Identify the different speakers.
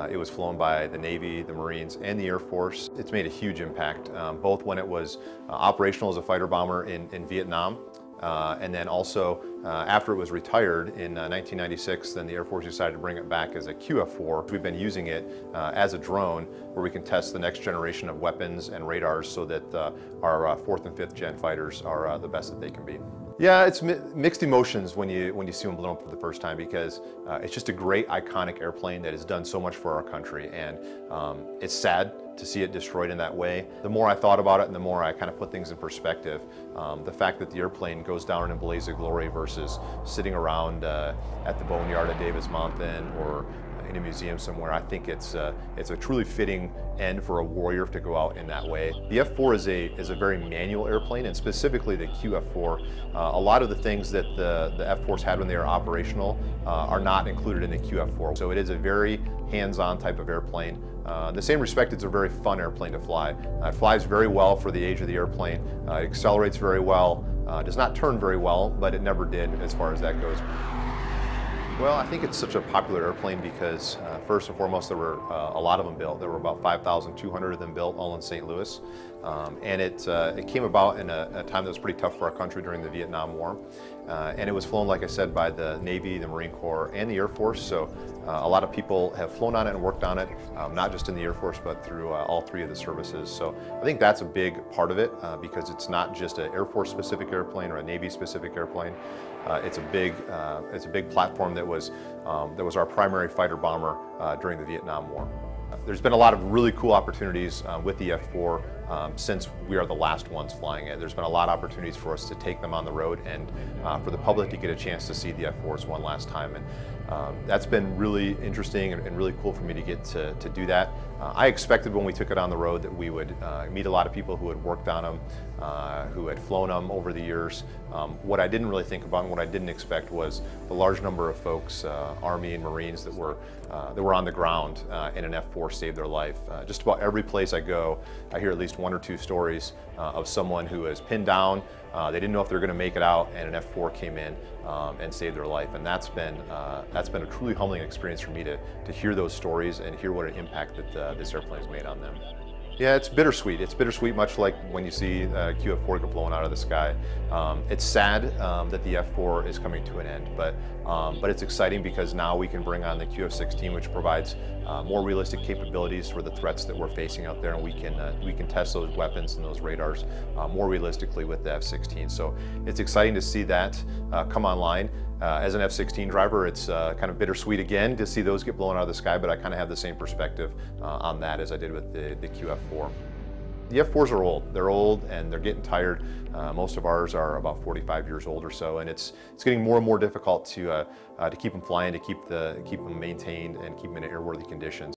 Speaker 1: It was flown by the Navy, the Marines, and the Air Force. It's made a huge impact, both when it was operational as a fighter bomber in Vietnam, and then also after it was retired in 1996, then the Air Force decided to bring it back as a QF-4. We've been using it as a drone where we can test the next generation of weapons and radars so that our 4th and 5th gen fighters are the best that they can be. Yeah, it's mixed emotions when you see them blown up for the first time, because it's just a great iconic airplane that has done so much for our country, and it's sad to see it destroyed in that way. The more I thought about it and the more I kind of put things in perspective, the fact that the airplane goes down in a blaze of glory versus sitting around at the boneyard at Davis Mountain or in a museum somewhere, I think it's a truly fitting end for a warrior to go out in that way. The F-4 is a very manual airplane, and specifically the QF-4. A lot of the things that the F-4s had when they were operational are not included in the QF-4. So it is a very hands-on type of airplane. In the same respect, it's a very fun airplane to fly. It flies very well for the age of the airplane. It accelerates very well. Does not turn very well, but it never did as far as that goes. Well, I think it's such a popular airplane because first and foremost, there were a lot of them built. There were about 5,200 of them built, all in St. Louis. And it came about in a time that was pretty tough for our country during the Vietnam War. And it was flown, like I said, by the Navy, the Marine Corps, and the Air Force. So a lot of people have flown on it and worked on it, not just in the Air Force, but through all three of the services. So I think that's a big part of it because it's not just an Air Force specific airplane or a Navy specific airplane. It's a big platform that was our primary fighter bomber during the Vietnam War. There's been a lot of really cool opportunities with the F-4 since we are the last ones flying it. There's been a lot of opportunities for us to take them on the road and for the public to get a chance to see the F-4s one last time. And that's been really interesting and really cool for me to get to do that. I expected when we took it on the road that we would meet a lot of people who had worked on them, who had flown them over the years. What I didn't really think about and what I didn't expect was the large number of folks, Army and Marines, that were on the ground in an F-4 saved their life. Just about every place I go, I hear at least one or two stories of someone who is pinned down. They didn't know if they were going to make it out, and an F-4 came in and saved their life. And that's been a truly humbling experience for me to hear those stories and hear what an impact that this airplane has made on them. Yeah, it's bittersweet. It's bittersweet, much like when you see QF-4 get blown out of the sky. It's sad that the F-4 is coming to an end, but it's exciting because now we can bring on the QF-16, which provides more realistic capabilities for the threats that we're facing out there, and we can test those weapons and those radars more realistically with the F-16. So it's exciting to see that come online. As an F-16 driver, it's kind of bittersweet again to see those get blown out of the sky, but I kind of have the same perspective on that as I did with the QF-4. The F-4s are old. They're old and they're getting tired. Most of ours are about 45 years old or so, and it's getting more and more difficult to keep them flying, to keep them maintained and keep them in airworthy conditions.